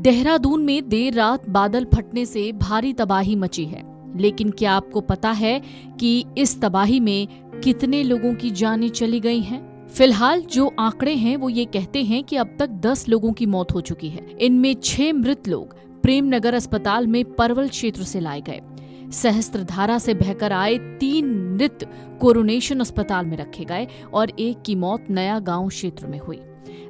देहरादून में देर रात बादल फटने से भारी तबाही मची है, लेकिन क्या आपको पता है कि इस तबाही में कितने लोगों की जानें चली गई हैं? फिलहाल जो आंकड़े हैं वो ये कहते हैं कि अब तक 10 लोगों की मौत हो चुकी है। इनमें 6 मृत लोग प्रेमनगर अस्पताल में परवल क्षेत्र से लाए गए। सहस्त्रधारा से बहकर आए 3 मृत कोरोनेशन अस्पताल में रखे गए और एक की मौत नया गांव क्षेत्र में हुई।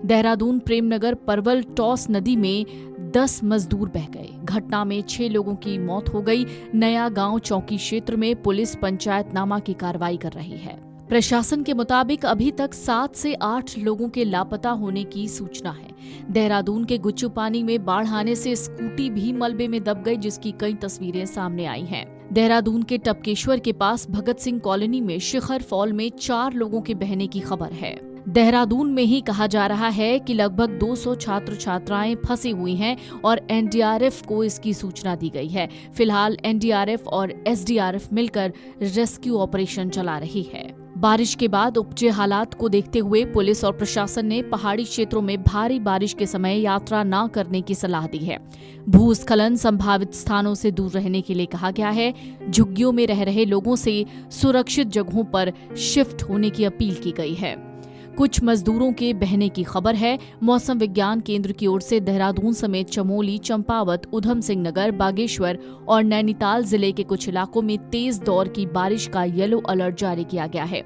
देहरादून प्रेमनगर परवल टॉस नदी में 10 मजदूर बह गए। घटना में 6 लोगों की मौत हो गई। नया गांव चौकी क्षेत्र में पुलिस पंचायतनामा की कार्रवाई कर रही है। प्रशासन के मुताबिक अभी तक 7 से 8 लोगों के लापता होने की सूचना है। देहरादून के गुच्चू पानी में बाढ़ आने से स्कूटी भी मलबे में दब गई, जिसकी कई तस्वीरें सामने आई हैं। देहरादून के टपकेश्वर के पास भगत सिंह कॉलोनी में शिखर फॉल में 4 लोगों के बहने की खबर है। देहरादून में ही कहा जा रहा है कि लगभग 200 छात्र छात्राएं फंसी हुई हैं और एनडीआरएफ को इसकी सूचना दी गई है। फिलहाल एनडीआरएफ और एसडीआरएफ मिलकर रेस्क्यू ऑपरेशन चला रही है। बारिश के बाद उपजे हालात को देखते हुए पुलिस और प्रशासन ने पहाड़ी क्षेत्रों में भारी बारिश के समय यात्रा न करने की सलाह दी है। भूस्खलन संभावित स्थानों से दूर रहने के लिए कहा गया है। झुग्गियों में रह रहे लोगों से सुरक्षित जगहों पर शिफ्ट होने की अपील की गई है। कुछ मजदूरों के बहने की खबर है। मौसम विज्ञान केंद्र की ओर से देहरादून समेत चमोली, चंपावत, उधम सिंह नगर, बागेश्वर और नैनीताल जिले के कुछ इलाकों में तेज दौर की बारिश का येलो अलर्ट जारी किया गया है।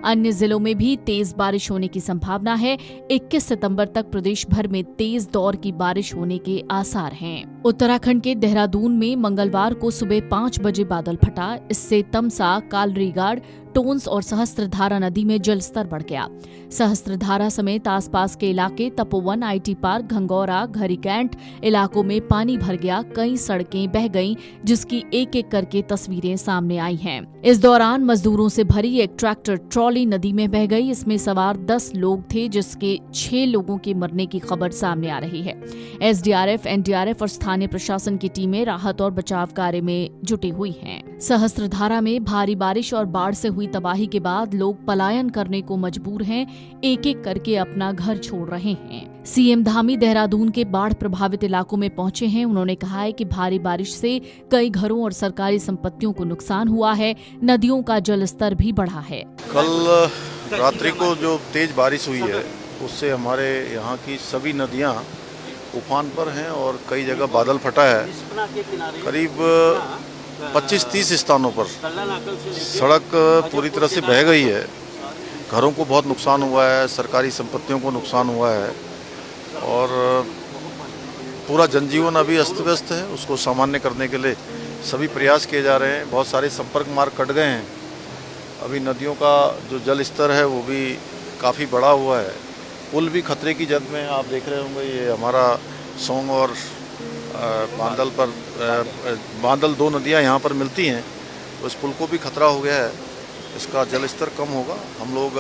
अन्य जिलों में भी तेज बारिश होने की संभावना है। 21 सितंबर तक प्रदेश भर में तेज दौर की बारिश होने के आसार हैं। उत्तराखंड के देहरादून में मंगलवार को सुबह 5 बजे बादल फटा। इससे तमसा, कालरीगाड़, टोंस और सहस्त्रधारा नदी में जलस्तर बढ़ गया। सहस्त्रधारा समेत आसपास के इलाके तपोवन, आईटी पार्क, घंगौरा, घरीकैंट इलाकों में पानी भर गया। कई सड़कें बह गईं, जिसकी एक-एक करके तस्वीरें सामने आई हैं। इस दौरान मजदूरों से भरी एक ट्रैक्टर ट्रॉली नदी में बह गई। इसमें सवार 10 लोग थे, जिसके 6 लोगों के मरने की खबर सामने आ रही है। एसडीआरएफ, एनडीआरएफ और स्थानीय प्रशासन की टीमें राहत और बचाव कार्य में जुटी हुई हैं। सहस्त्रधारा में भारी बारिश और बाढ़ से हुई तबाही के बाद लोग पलायन करने को मजबूर हैं। एक-एक करके अपना घर छोड़ रहे हैं। सीएम धामी देहरादून के बाढ़ प्रभावित इलाकों में पहुंचे हैं। उन्होंने कहा है कि भारी बारिश से कई घरों और सरकारी संपत्तियों को नुकसान हुआ है। नदियों का जलस्तर भी बढ़ा है। कल रात्रि को जो तेज बारिश हुई है, उससे हमारे यहाँ की सभी नदियाँ उफान पर हैं और कई जगह बादल फटा है। करीब 25-30 स्थानों पर सड़क पूरी तरह से बह गई है। घरों को बहुत नुकसान हुआ है, सरकारी संपत्तियों को नुकसान हुआ है और पूरा जनजीवन अभी अस्त व्यस्त है। उसको सामान्य करने के लिए सभी प्रयास किए जा रहे हैं। बहुत सारे संपर्क मार्ग कट गए हैं। अभी नदियों का जो जल स्तर है वो भी काफ़ी बढ़ा हुआ है। पुल भी खतरे की जद में, आप देख रहे होंगे। ये हमारा सोंग और बांदल 2 नदियाँ यहाँ पर मिलती हैं, तो इस पुल को भी खतरा हो गया है। इसका जल स्तर कम होगा। हम लोग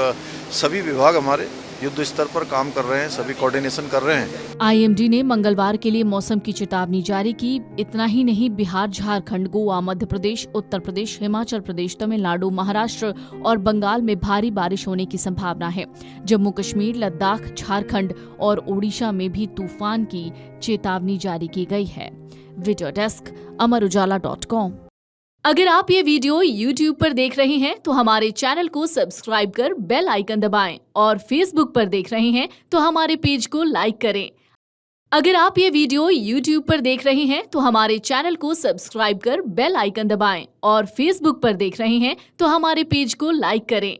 सभी विभाग हमारे युद्ध स्तर पर काम कर रहे हैं, सभी कोऑर्डिनेशन कर रहे हैं। आईएमडी ने मंगलवार के लिए मौसम की चेतावनी जारी की। इतना ही नहीं, बिहार, झारखंड, गोवा, मध्य प्रदेश, उत्तर प्रदेश, हिमाचल प्रदेश, तमिलनाडु, महाराष्ट्र और बंगाल में भारी बारिश होने की संभावना है। जम्मू कश्मीर, लद्दाख, झारखंड और ओडिशा में भी तूफान की चेतावनी जारी की गई है। वीडियो डेस्क, अमरउजाला.com। अगर आप ये वीडियो YouTube पर देख रहे हैं तो हमारे चैनल को सब्सक्राइब कर बेल आइकन दबाएं और Facebook पर देख रहे हैं तो हमारे पेज को लाइक करें। अगर आप ये वीडियो YouTube पर देख रहे हैं तो हमारे चैनल को सब्सक्राइब कर बेल आइकन दबाएं और Facebook पर देख रहे हैं तो हमारे पेज को लाइक करें।